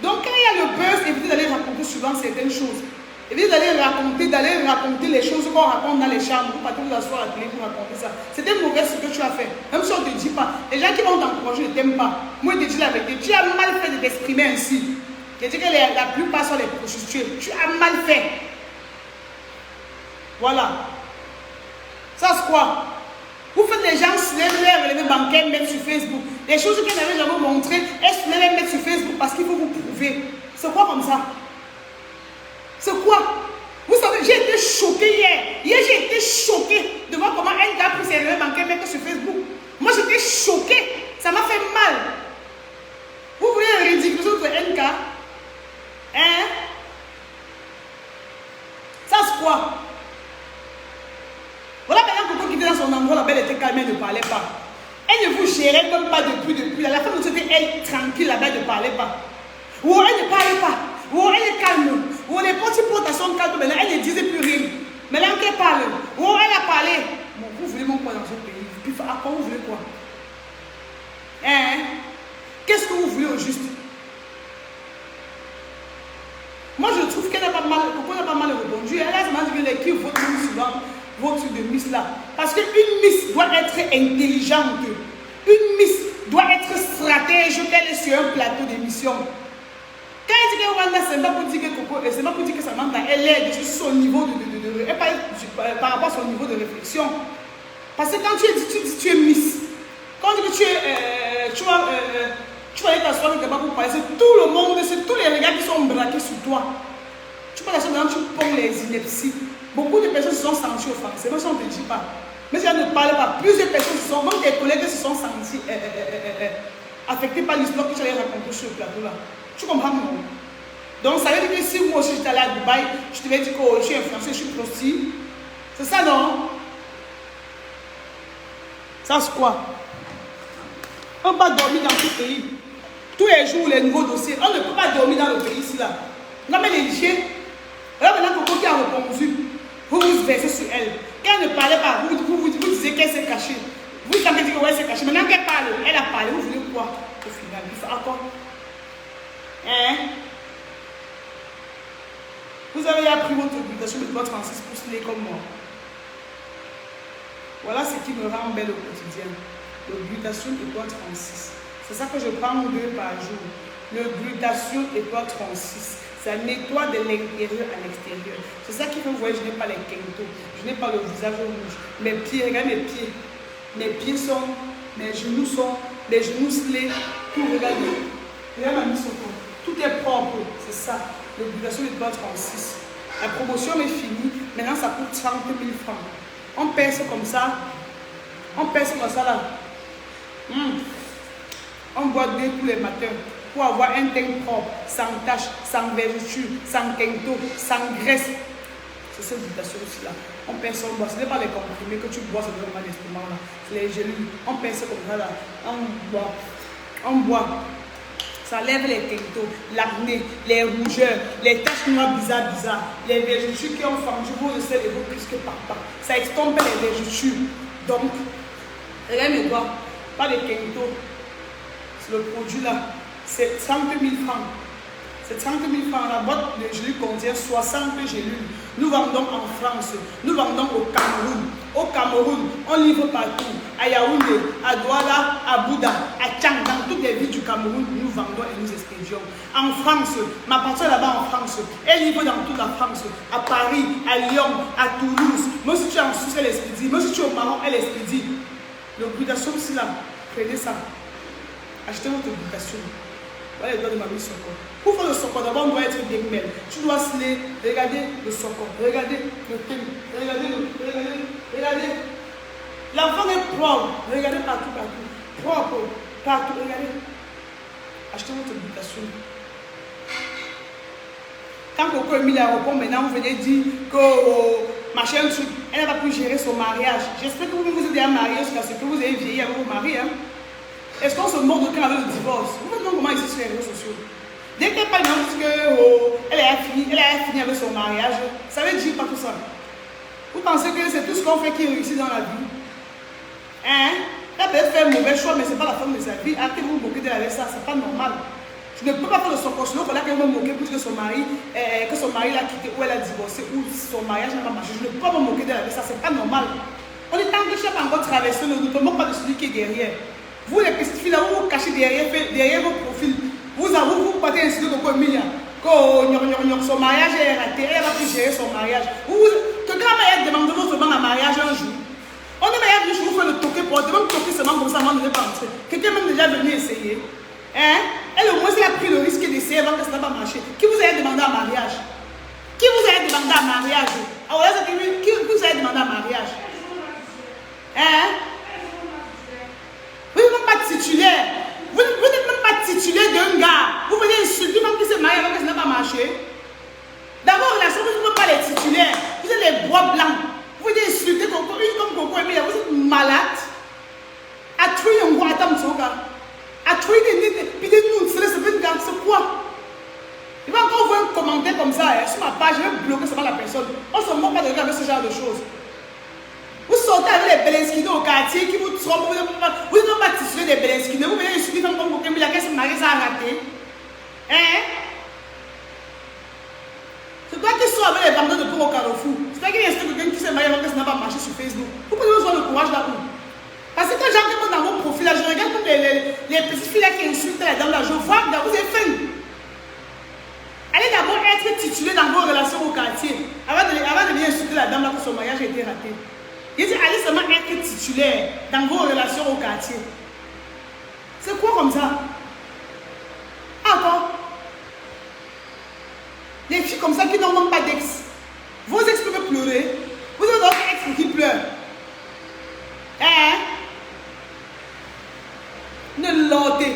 Donc quand il y a le buzz, évitez d'aller raconter souvent certaines choses. Évitez d'aller raconter les choses qu'on raconte dans les chambres. Vous partez vous asseoir à la télé pour raconter ça. C'est des mauvaises ce que tu as fait. Même si on ne te dit pas. Les gens qui vont t'encourager ne t'aiment pas. Moi, je te dis la vérité. Tu as mal fait de t'exprimer ainsi. Je dis que la plupart sont les prostituées. Tu as mal fait. Voilà. Ça c'est quoi? Vous faites les gens se lèvent les relevés bancaires, mettre sur Facebook. Les choses qu'elles n'avaient jamais montrées, elles se lèvent mettre sur Facebook parce qu'il faut vous prouver. C'est quoi comme ça? C'est quoi? Vous savez, j'ai été choquée hier. Hier, j'ai été choquée de voir comment un gars a pris ses relevés bancaires mettre sur Facebook. Moi, j'étais choquée. Ça m'a fait mal. Vous voulez un ridicule sur NK? Hein? Ça c'est quoi? Voilà maintenant Coco qui était dans son endroit là-bas, elle était calme, elle ne parlait pas. Elle ne vous gérait même pas depuis. À la fin de c'était elle tranquille là-bas, elle ne parlait pas. Ou elle ne parlait pas. Ou elle est calme. Ou les petits potes sont calmes, maintenant elle ne disait plus rien. Maintenant qu'elle parle. Ou elle a parlé. Bon, vous voulez mon quoi dans ce pays? Puis à quoi vous voulez quoi? Hein? Qu'est-ce que vous voulez au juste? Moi je trouve qu'elle n'a pas mal, Coco n'a pas mal répondu. Elle a demandé que l'équipe vote souvent. Votre de Miss là. Parce qu'une Miss doit être intelligente. Une Miss doit être stratège qu'elle est sur un plateau d'émission. Quand elle dit que Rwanda, c'est pas pour dire que Coco, c'est pas pour dire que Samantha, elle est sur son niveau par rapport à son niveau de réflexion. Parce que quand tu dis tu es Miss, quand tu dis que tu vas aller t'asseoir avec pour parler, c'est tout le monde, c'est tous les regards qui sont braqués sur toi. Tu peux t'asseoir maintenant, tu ponds les inepties. Beaucoup de personnes se sont senties offensées, même si on ne te dit pas. Mais si on ne parle pas, plusieurs personnes se sont, même tes collègues se sont sentis affectés par l'histoire que tu allais raconter sur le plateau là. Tu comprends non? Donc ça veut dire que si moi aussi j'étais allé à Dubaï, je te vais dire que je suis influencée, je suis prostituée. C'est ça non? Ça c'est quoi? On ne peut pas dormir dans tout le pays. Tous les jours, les nouveaux dossiers. On ne peut pas dormir dans le pays ici là. Non mais les chiens. Alors maintenant Coco qui a répondu. Vous vous versez sur elle. Quand elle ne parlait pas, vous disiez qu'elle s'est cachée. Vous avez dit qu'elle s'est cachée. Maintenant qu'elle parle, elle a parlé. Vous voulez quoi? Au final, il faut encore. Hein? Vous avez appris votre glutation de loi 36 pour se comme moi. Voilà ce qui me rend belle au quotidien. Le glutation de loi 36. C'est ça que je prends 2 par jour. Le glutation de loi 36. Ça nettoie de l'intérieur à l'extérieur. C'est ça qui fait que vous voyez, je n'ai pas les quintos. Je n'ai pas le visage rouge. Mes pieds, regarde mes pieds. Mes pieds sont, mes genoux sont, les genoux slés. Tout, regardez. Regarde ma mise au corps. Tout est propre. C'est ça. L'obligation de loi 36. La promotion est finie. Maintenant, ça coûte 30 000 francs. On perce comme ça. On perce comme ça là. On boit deux tous les matins pour avoir un teint propre, sans tache, sans vergeture, sans quinto, sans graisse. C'est cette glutation aussi là. On perce, on boit. Ce n'est pas les comprimés que tu bois, c'est vraiment l'estomac là. C'est les gélules. On perce comme ça là. On boit. On boit. Ça lève les quintos, l'acné, les rougeurs, les taches noires bizarres, les vergetures qui ont fendu vos aisselles et vos cuisses que papa. Ça estompe les vergetures. Donc, regarde mes doigts, pas les quintos. Le produit là, c'est 30 000 francs. C'est 30 000 francs. La boîte de gélules contient 60 gélules. Nous vendons en France, nous vendons au Cameroun. Au Cameroun, on livre partout. À Yaoundé, à Douala, à Bouddha, à Tchang, dans toutes les villes du Cameroun, nous vendons et nous expédions. En France, ma partie là-bas en France, elle livre dans toute la France. À Paris, à Lyon, à Toulouse. Moi, si tu es en Suisse, elle expédie. Moi, si tu es au Maroc, elle expédie. Le glutation aussi là, prenez ça. Achetez votre glutation. Voilà les doigts de ma mise socor. Pour faire le socor, d'abord on doit être bien mêlé. Tu dois se les regarder le socor, regardez le thème, regardez. L'enfant est propre, regardez partout. Propre, partout, regardez. Achetez votre glutation. Quand Coco est mis à l'aéroport, maintenant vous venez dire que machin truc, elle ne va plus gérer son mariage. J'espère que vous êtes déjà marié jusqu'à ce que vous ayez vieilli avec vos maris. Hein? Est-ce qu'on se moque de quand avec le divorce? Vous voyez comment ici sur les réseaux sociaux? Dès qu'elle parle qu'elle a fini avec son mariage, ça veut dire pas tout ça. Vous pensez que c'est tout ce qu'on fait qui réussit dans la vie? Hein? Elle peut faire un mauvais choix, mais ce n'est pas la femme de sa vie. Arrêtez de vous moquer d'elle avec ça, c'est pas normal. Tu ne peux pas faire de son costume, il fallait qu'elle me moquer plus que son mari l'a quitté ou elle a divorcé ou son mariage n'a pas marché. Je ne peux pas me moquer d'elle avec ça, c'est pas normal. On est tant que je n'ai pas encore traversé le doute, on ne moque pas de celui qui est derrière. Vous les petites filles là, vous vous cachez derrière vos profils. Vous partez ainsi de Coco Emilia. Son mariage est raté, elle va plus gérer son mariage. Quelqu'un m'a demandé votre banc en mariage un jour. On a même dit, je vous fais le toquer pour même toquer seulement comme ça avant de ne pas entrer. Quelqu'un même déjà venu essayer. Hein? Elle au moins elle a pris le risque d'essayer avant que ça n'a pas marché. Qui vous a demandé en mariage? Qui vous a demandé en mariage? Ah ouais, qui vous a demandé en mariage? Hein? Vous n'êtes même pas titulaire. Vous n'êtes même pas titulaire d'un gars. Vous venez insulter même qui s'est marié avant que ça n'a pas marché. D'abord, relation, vous n'êtes même pas les titulaires. Vous êtes les bois blancs. Vous venez insulter comme Coco Emilia. Vous êtes malade. À trouver un gars à Tamsoka. À trouver des nous, c'est quoi? Il va encore voir un commentaire comme ça sur ma page. Je vais bloquer ça par la personne. On ne se moque pas de regarder ce genre de choses. Vous sortez avec les Belenskino au quartier qui vous trompent, vous n'êtes même pas titulaire des Belenskino, vous venez insulter comme Coco Emilia, qu'est-ce que Marie ça a raté? Hein? C'est toi qui sors avec les vendeurs de pour au Carrefour. C'est toi qui insulte quelqu'un qui s'est marié avant que ça n'a pas marché sur Facebook. Vous pouvez avoir le courage là où? Parce que quand j'arrive dans vos profils là, je regarde comme les petites filles là qui insultent les dames là, je vois que vous êtes faim. Allez d'abord être titulaire dans vos relations au quartier avant de venir insulter la dame là que son mariage a été raté. Il dit, allez seulement être titulaire dans vos relations au quartier. C'est quoi comme ça? Encore. Les filles comme ça qui n'ont même pas d'ex. Vos ex peuvent pleurer. Vous avez d'autres ex qui pleurent. Hein? Ne l'ordez.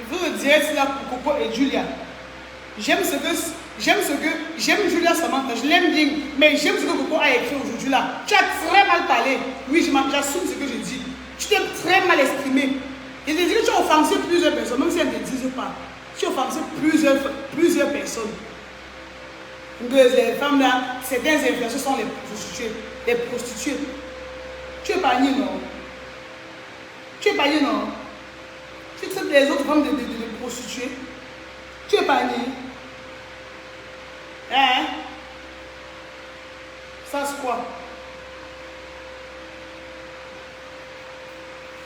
Il faut le dire là pour Coco et Julia. J'aime Julia Samantha, je l'aime bien, mais j'aime ce que Coco a écrit aujourd'hui là. Tu as très mal parlé. Oui, j'assume ce que je dis. Tu t'es très mal exprimé. Il te dit que tu as offensé plusieurs personnes, même si elles ne te disent pas. Tu as offensé plusieurs personnes. Les femmes là, certains influenceurs sont les prostituées. Tu es pas non? Tu es pas non? Tu traites les autres femmes de prostituées. Tu es épargné. Hein? Ça c'est quoi?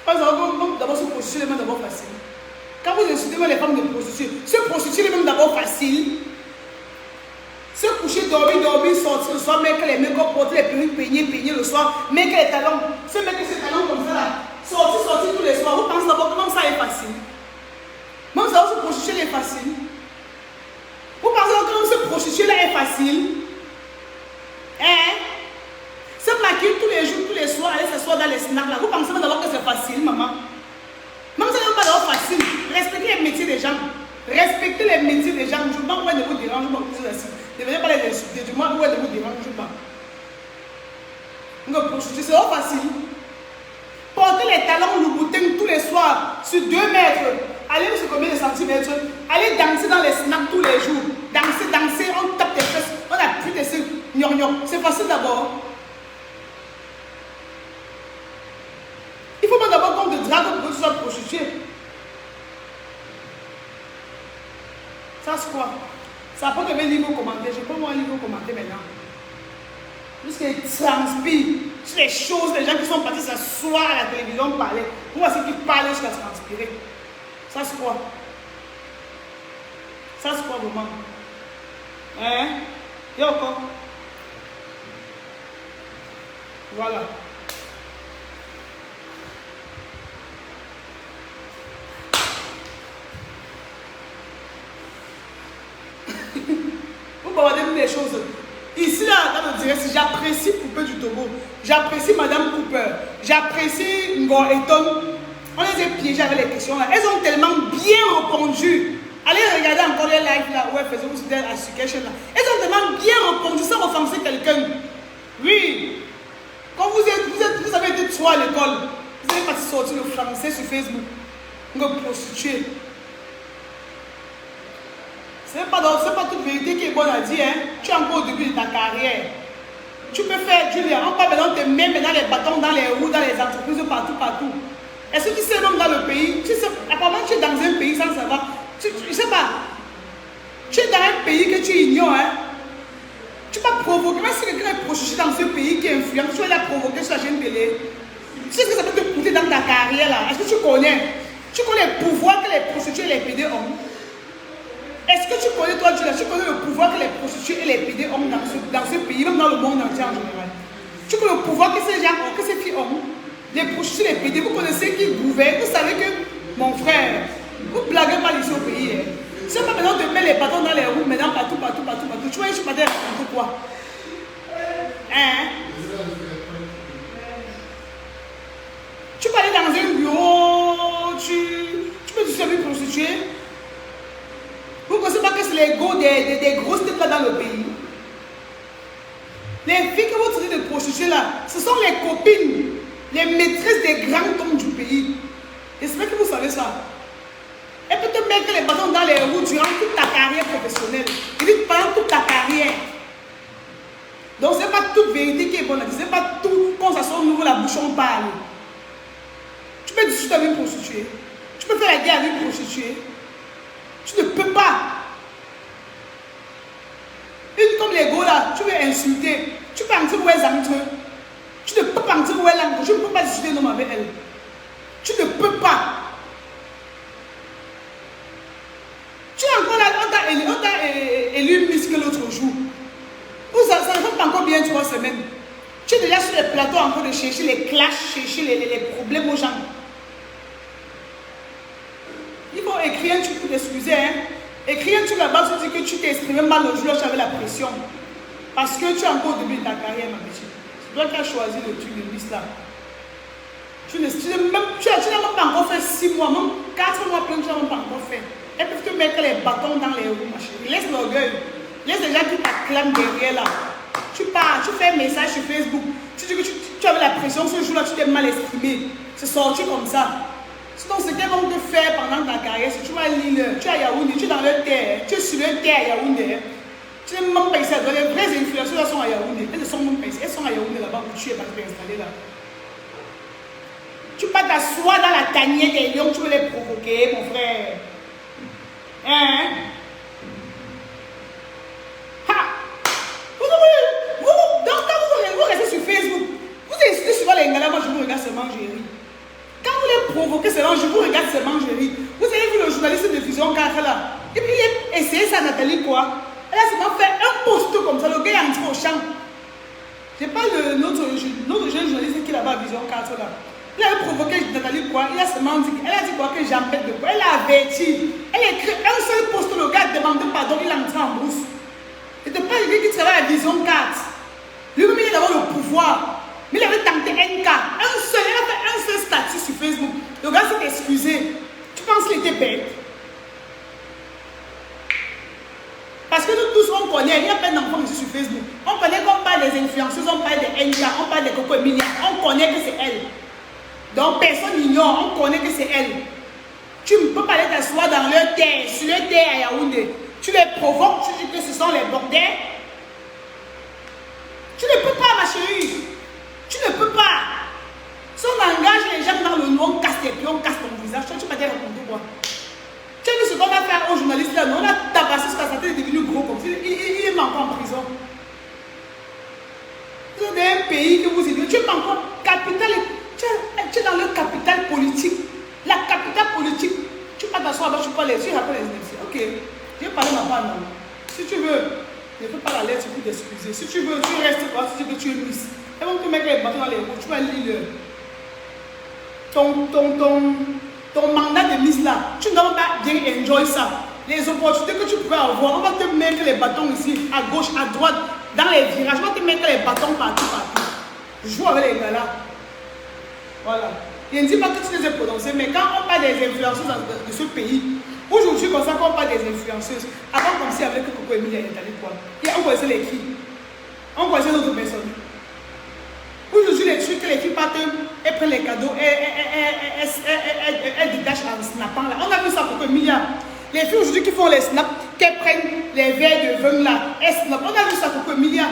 Par exemple, d'abord se prostituer, les d'abord facile. Quand vous insultez les femmes de prostituer, se prostituer les mêmes d'abord facile. Se coucher, dormir, sortir le soir, mettre les mains comme porter les perruques, peigner le soir, mettre les talons, se mettre ces talons comme ça là, sortir tous les soirs. Vous pensez d'abord comment ça est facile? Même ça, se prostituer est facile. Vous pensez que se prostituer là est facile? Hein? Se maquiller tous les jours, tous les soirs, aller s'asseoir dans les snacks là. Vous pensez d'abord que c'est facile, maman? Même ça n'est pas d'abord facile. Respectez les métiers des gens. Respectez les métiers des gens. Je ne vois pas de vous déranger, je vous assis. Ne venez pas les insulter. Du moins, où est de vous déranger pas. Donc, prostituer, c'est pas facile. Portez les talons Louboutin tous les soirs sur 2 mètres. Allez sur combien de centimètres? Allez danser dans les snacks tous les jours. Danser, on tape tes fesses, on appuie tes seins. C'est facile d'abord. Il faut pas d'abord qu'on te drague pour que tu sois prostitué. Ça c'est quoi? Ça apporte mes livres commentés. Je peux voir un livre commenté maintenant. Puisqu'il transpire sur les choses, les gens qui sont partis s'asseoir à la télévision parler. Pour voir ceux qui parlent jusqu'à transpirer. Ça c'est quoi? Ça c'est quoi vraiment? Hein? Et encore? Voilà. Vous parlez des choses. Ici, là, dans le direct, j'apprécie Coupé du Togo. J'apprécie Madame Cooper. J'apprécie Ngor Eton. On les a piégés avec les questions là. Elles ont tellement bien répondu. Allez regarder encore les lives là où elles faisaient aussi des associations là. Elles ont tellement bien répondu sans offenser quelqu'un. Oui. Quand vous avez été trop à l'école, vous avez parti sortir le français sur Facebook. Vous êtes prostitué. Ce n'est pas toute vérité qui est bonne à dire. Hein? Tu es encore au début de ta carrière. Tu peux faire, Julia, on parle maintenant de te mettre dans les bâtons, dans les roues, dans les entreprises, partout. Est-ce que tu sais même dans le pays, tu sais, apparemment tu es dans un pays sans savoir, je ne sais pas, tu es dans un pays que tu ignores, hein? Tu vas provoquer, même si quelqu'un est prostitué dans ce pays qui est influent, tu vas la provoquer sur la chaîne télé. Tu sais ce que ça peut te coûter dans ta carrière là? Est-ce que tu connais le pouvoir que les prostituées et les PD ont? Est-ce que tu connais, toi, tu connais le pouvoir que les prostituées et les PD ont dans ce pays, même dans le monde entier en général? Tu connais le pouvoir que ces gens ont, que ces filles ont? Les prostituées et les PD, vous connaissez qui gouvernent? Vous savez que, mon frère, vous ne blaguez pas ici au pays. Hein? C'est pas maintenant de mettre les bâtons dans les roues, maintenant partout. Tu vois, je suis pas d'accord avec quoi? Hein? Tu peux aller dans un bureau, tu peux te servir prostituée. Vous ne connaissez pas que c'est l'ego des grosses têtes là dans le pays. Les filles que vous traitez de prostituées là, ce sont les copines, les maîtresses des grands hommes du pays. J'espère que vous savez ça. Elle peut te mettre les bâtons dans les roues durant toute ta carrière professionnelle. Je dis pendant toute ta carrière. Donc ce n'est pas toute vérité qui est bonne. Ce n'est pas tout, quand ça sort nouveau la bouche, on parle. Tu peux discuter avec une prostituée. Tu peux faire la guerre avec une prostituée. Tu ne peux pas. Une comme les gars là, tu veux insulter. Tu peux entrer où elle entre. Tu ne peux pas entrer où elle entre. Tu ne peux pas discuter non avec elle. Tu ne peux pas. Tu es encore là, on t'a élu Miss l'autre jour. Ça ne fait pas encore bien 3 semaines. Tu es déjà sur les plateaux encore de chercher les clashs, chercher les problèmes aux gens. Il faut écrire un truc pour t'excuser. Hein? Écrire un truc là-bas, tu dis que tu t'es exprimé mal le jour où tu avais la pression. Parce que tu es encore au début de ta carrière, ma petite. C'est toi qui as choisi le truc de Miss là. Tu n'as même pas encore fait 6 mois, même 4 mois plein, tu n'as même pas encore fait. Elles peuvent te mettre les bâtons dans les roues, ma chérie. Laisse l'orgueil. Laisse les gens qui t'acclament derrière là. Tu pars, tu fais un message sur Facebook. Tu dis que tu avais la pression ce jour-là, tu t'es mal exprimé. C'est sorti comme ça. Sinon, ce qu'elles vont te faire pendant ta carrière, c'est que tu vas lire, tu es à Yaoundé, tu es dans le terre, tu es sur le terre à Yaoundé. Tu n'es même pas ici. Les vraies influenceuses sont à Yaoundé. Elles ne sont même pas ici. Elles sont à Yaoundé là-bas où tu es installé là. Tu peux t'asseoir dans la tanière des lions, tu veux les provoquer, mon frère. Hein? ça à Nathalie quoi. Elle a seulement fait un post comme ça, le gars est entré au champ. Je n'ai pas notre jeune journaliste qui est là-bas à Vision 4 là. Il a provoqué Nathalie quoi. Il a seulement dit, elle a dit quoi que j'embête de quoi. Elle a averti. Elle a écrit un seul post, le gars a demandé pardon, il a entré en brousse. Et de pas lui qui travaille à Vision 4. Lui-même il a d'abord le pouvoir. Mais il avait tenté NK. Il a fait un seul statut sur Facebook. Le gars s'est excusé. Tu penses qu'il était bête? Parce que nous tous on connaît, il y a plein d'enfants ici sur Facebook. On connaît qu'on parle des influenceuses, on parle des NK, on parle des Coco Emilia. On connaît que c'est elle. Donc personne n'ignore, on connaît que c'est elle. Tu ne peux pas aller t'asseoir dans leur terre, sur leur terre à Yaoundé. Tu les provoques, tu dis que ce sont les bordels. Tu ne peux pas, ma chérie. Tu ne peux pas. Si on engage les gens dans le noir, on casse tes pieds, on casse ton visage. Tu vas te raconter quoi? Tu as vu ce qu'on a fait aux journalistes là? On a tabassé ce que est devenu gros comme ça. Il est encore en prison. Vous êtes dans un pays que vous êtes. Tu es encore capital. Tu es dans le capital politique. La capitale politique. Tu vas t'asseoir là-bas, tu parles les yeux, après les yeux. Ok. Je vais parler ma part, non. Si tu veux, ne fais pas la lettre pour t'excuser. Si tu veux, tu restes quoi? Si tu veux, tu es Miss. Elles vont te mettre les bâtons dans les roues. Tu vas lire ton mandat de Miss là. Tu ne dois pas bien enjoy ça. Les opportunités que tu pouvais avoir, on va te mettre les bâtons ici, à gauche, à droite, dans les virages. On va te mettre les bâtons partout. Joue avec les gars là. Voilà. Je ne dis pas que tu les as prononcés, mais quand on parle des influenceuses de ce pays, aujourd'hui, comme ça, quand on parle des influenceuses, avant, comme si avec Coco Emilia, il y a quoi? On connaissait les filles. On connaissait d'autres personnes. Aujourd'hui, les trucs que les filles partent, elles prennent les cadeaux, elles détachent en snappant là. On a vu ça Coco Emilia. Les filles aujourd'hui qui font les snaps, qu'elles prennent les verres de vin là, elles snappent. On a vu ça Coco Emilia.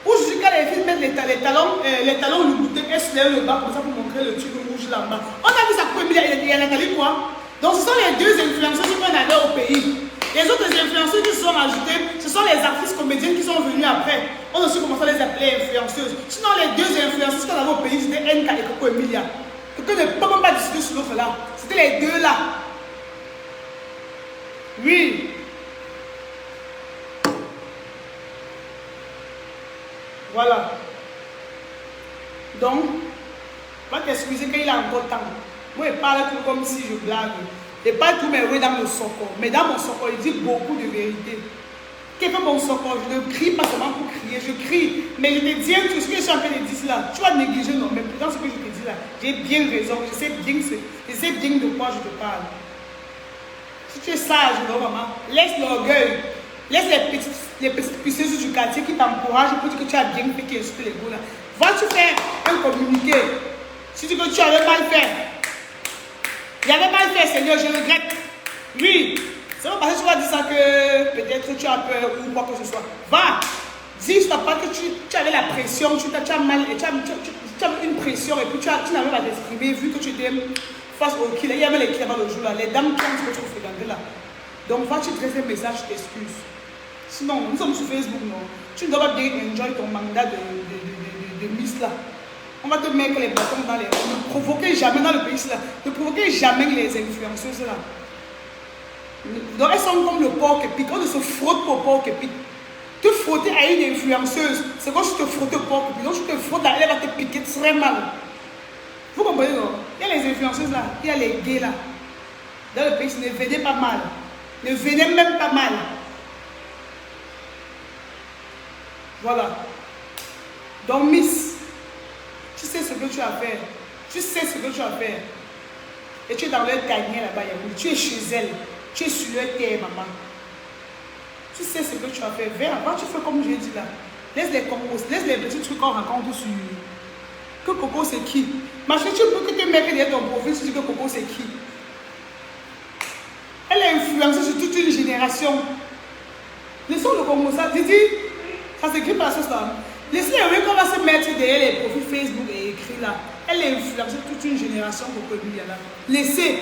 Aujourd'hui, quand les filles mettent les talons le bouton, elles se lèvent le bas comme ça pour montrer le truc rouge là-bas. On a vu ça Coco Emilia, il y a Nathalie quoi? Donc ce sont les deux influenceurs qui vont aller au pays. Les autres influenceurs qui se sont ajoutés, ce sont les artistes comédiens qui sont venus après. On a aussi commencé à les appeler influenceuses. Sinon les deux influenceuses qu'on avait au pays, c'était NK et Coco Emilia. Donc on ne peut même pas discuter sur l'autre là. C'était les deux là. Oui. Voilà. Donc, va t'excuser qu'il a encore temps. Moi, je parle tout comme si je blague. Je parle tout, mais oui, dans mon socor. Mais dans mon socor, il dit beaucoup de vérité. Qu'est-ce que mon socor? Je ne crie pas seulement pour crier, je crie. Mais je te dis tout ce que je suis en train de dire là. Tu vas négliger, non, mais dans ce que je te dis là, j'ai bien raison. Je sais bien de quoi je te parle. Si tu es sage, non, maman, laisse l'orgueil. Laisse les petites puceuses du quartier qui t'encouragent pour dire que tu as bien fait qu'ils insultent les gars là. Va-tu faire un communiqué? Si tu dis que tu avais mal fait. Il avait mal fait, Seigneur, je regrette. Oui. C'est pas parce que tu vas dire ça que peut-être tu as peur ou quoi que ce soit. Va. Dis, je t'apprends que tu avais la pression, tu as mal, tu avais une pression et puis tu n'avais pas d'exprimer vu que tu étais face au killer. Il y avait les killers le jour là, les dames qui ont dit que tu fréquentais là. Donc va-tu dresser un message, je t'excuse. Sinon, nous sommes sur Facebook, non. Tu ne dois pas bien enjoy ton mandat de Miss là. On va te mettre les bâtons dans les roues. Ne provoquez jamais dans le pays là. Ne provoquez jamais les influenceuses là. Donc elles sont comme le porc qui pique. On ne se frotte pas au porc qui pique. Te frotter à une influenceuse, c'est quand tu te frottes au porc qui pique. Donc tu te frottes là, elle va te piquer très mal. Vous comprenez non? Il y a les influenceuses là, il y a les gays là. Dans le pays, ne venez pas mal. Ne venez même pas mal. Voilà. Donc Miss, tu sais ce que tu as fait. Tu sais ce que tu as fait. Et tu es dans leur tanière là-bas. Tu es chez elle. Tu es sur leur terre, maman. Tu sais ce que tu as fait. Viens, avant, tu fais comme j'ai dit là. Laisse les compos, laisse les petits trucs qu'on raconte sur. Que Coco c'est qui? Ma chérie, tu peux que te mettre derrière ton profil, tu dis que Coco c'est qui? Elle a influencé sur toute une génération. Laissons le Congo ça. Didi, ça s'écrit par ce là. Laissez les qu'on va se mettre derrière les profils Facebook et écrit là. Elle a influencé toute une génération Coco Emilia là. Laissez.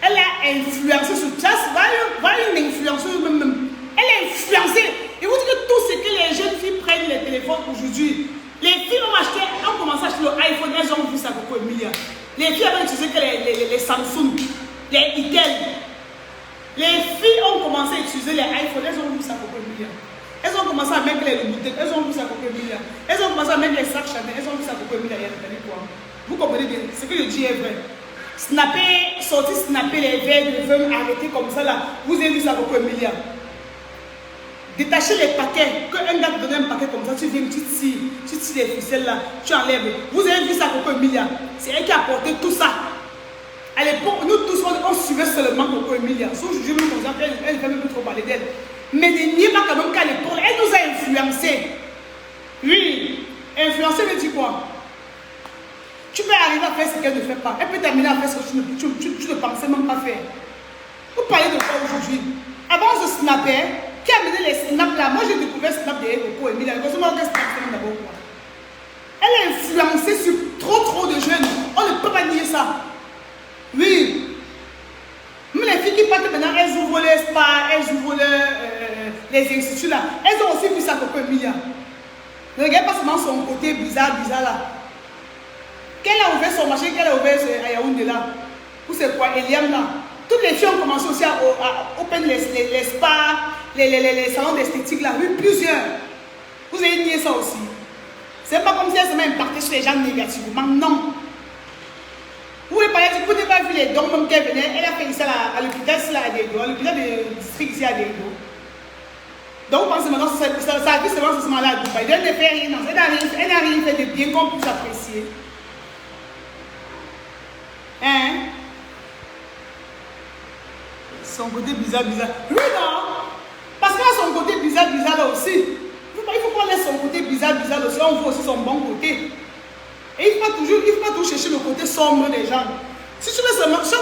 Elle a influencé sur Just, va une influenceuse même. Elle a influencé. Et vous dites que tout ce que les jeunes filles prennent les téléphones aujourd'hui, les filles ont commencé à acheter l'iPhone, elles ont vu ça Coco Emilia. Les filles avaient utilisé que les Samsung, les Itel. Les filles ont commencé à utiliser les iPhones, elles ont vu ça pour milliards. Elles ont commencé à mettre les boutiques, elles ont vu ça pour milliards. Elles ont commencé à mettre les sacs Chanel, elles ont vu ça pour milliards. Vous comprenez bien, ce que je dis est vrai. Snapper, sortir snapper les verres de feu, arrêter comme ça là, vous avez vu ça pour milliards. Détacher les paquets, qu'un gars te donne un paquet comme ça, tu viens, tu tires les ficelles là, tu enlèves. Vous avez vu ça pour milliards. C'est elle qui a porté tout ça. À l'époque, nous tous, on suivait seulement Coco Emilia. Sauf que je me disais elle ne fait même plus trop parler d'elle. Mais ne niez pas quand même qu'à l'époque, elle nous a influencé. Oui, influencer veut dire quoi? Tu peux arriver à faire ce qu'elle ne fait pas. Elle peut terminer à faire ce que tu ne pensais même pas faire. Vous parlez de quoi aujourd'hui? Avant, on se snappait. Qui a mené les snaps là? Moi, j'ai découvert Snap de Coco Emilia. Elle a influencé sur trop de jeunes. On ne peut pas nier ça. Oui. Même les filles qui partent maintenant, elles ouvrent les spas, elles ouvrent les instituts là. Elles ont aussi vu ça Coco Emilia. Ne regarde pas seulement son côté bizarre là. Qu'elle a ouvert son marché, qu'elle a ouvert à Yaoundé là. Ou c'est quoi, Eliam là. Toutes les filles ont commencé aussi à open les spas, les salons d'esthétique là. Oui, plusieurs. Vous avez nié ça aussi. C'est pas comme si elle se met impactée sur les gens négativement. Non. Vous pouvez parler, vous n'avez pas vu les dons même qu'elle venait. Elle a fait ça à l'hôpital à Dégo, à l'hôpital de district ici à Dégo. Donc vous pensez maintenant, ça a vu seulement ce moment-là à Dubaï. Elle ne fait rien, elle n'a rien fait de bien qu'on puisse apprécier. Hein? Son côté bizarre. Oui, non? Parce qu'elle a son côté bizarre là aussi. Il faut qu'on laisse son côté bizarre aussi. On voit aussi son bon côté. Et il faut pas toujours chercher le côté sombre des gens. Si tu veux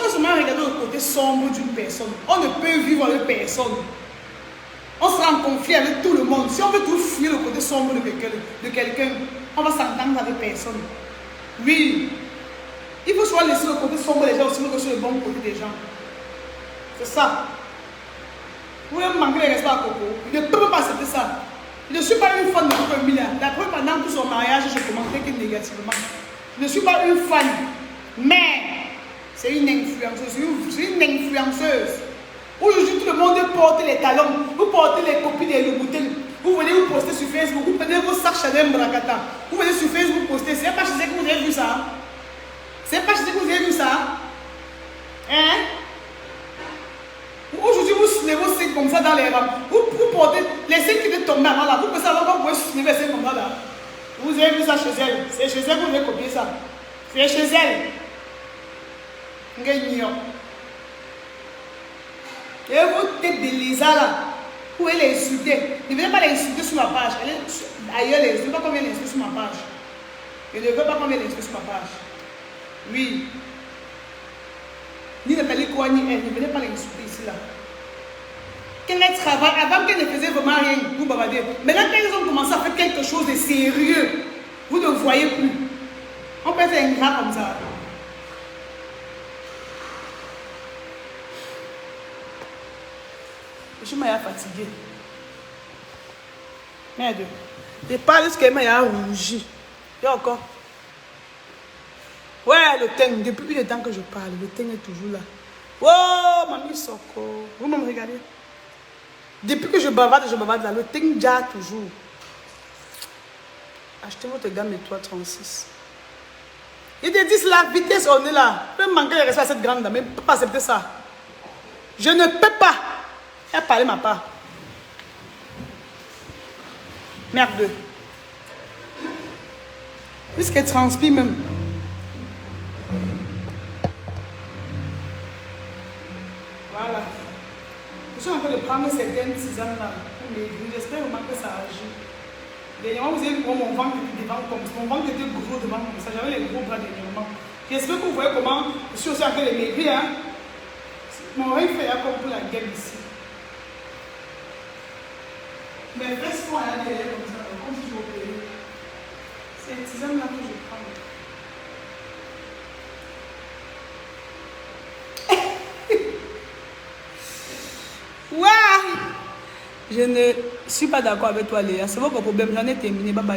seulement regarder le côté sombre d'une personne, on ne peut vivre avec personne. On sera en conflit avec tout le monde. Si on veut tout fuir le côté sombre de quelqu'un, on va s'entendre avec personne. Oui. Il faut soit laisser le côté sombre des gens aussi que sur le bon côté des gens. C'est ça. Vous voulez manquer les respect à Coco. Il ne peut pas accepter ça. Je ne suis pas une fan de Coco Emilia. D'après pendant tout son mariage, je commentais que négativement. Je ne suis pas une fan. Mais c'est une influenceuse. C'est une influenceuse. Aujourd'hui, tout le monde porte les talons. Vous portez les copies des Louboutins. Vous venez vous poster sur Facebook. Vous prenez vos sacs Chanel Brakata. Vous venez sur Facebook poster. C'est pas chez eux que vous avez vu ça. C'est pas chez eux que vous avez vu ça. Hein? Aujourd'hui, vous soulevez vos seins comme ça dans les rames. Vous portez les seins qui étaient tombés avant là. Vous pouvez savoir comment vous pouvez soulever les seins comme ça là. Vous avez vu ça chez elle. C'est chez elle que vous avez copié ça. C'est chez elle. Et votre tête de lézard là, vous pouvez l'insulter. Ne venez pas l'insulter sur ma page. Elle est ailleurs, je ne veux pas qu'on vienne l'insulter sur ma page. Je ne veux pas qu'on vienne l'insulter sur ma page. Oui. Ni Nathalie Koua, ni elle, ne venez pas l'insulter ici là. Qu'elle travaille, avant qu'elle ne faisait vraiment rien, vous bavarder. Maintenant qu'elles ont commencé à faire quelque chose de sérieux, vous ne voyez plus. On peut faire un gras comme ça. Je suis fatiguée. Merde. Je parle de ce qu'elle m'a rougi. Et encore. Ouais, le teint. Depuis le temps que je parle, le teint est toujours là. Oh, mamie Soko. Vous me regardez. Depuis que je bavarde là, le teint déjà toujours. Achetez votre gamme étoile 36. Ils te disent la vitesse, on est là. Je peux manquer de respect à cette grande dame, mais je ne peux pas accepter ça. Je ne peux pas. Elle a parlé ma part. Merde. Puisqu'elle transpire même. Voilà. Je suis en train de prendre certaines tisanes là. J'espère vraiment que ça agit. Dernièrement, vous avez vu mon ventre était devant comme ça. Mon ventre était gros devant comme ça. J'avais les gros bras dernièrement. J'espère que vous voyez comment je suis aussi en train de maigrir. Hein? Mon oreille fait comme pour la gueule ici. Mes fesses sont à la derrière comme ça, comme si je opérais. C'est une tisane là que je prends. Waouh! Je ne suis pas d'accord avec toi, Léa. C'est votre problème. J'en ai terminé. Bye bye.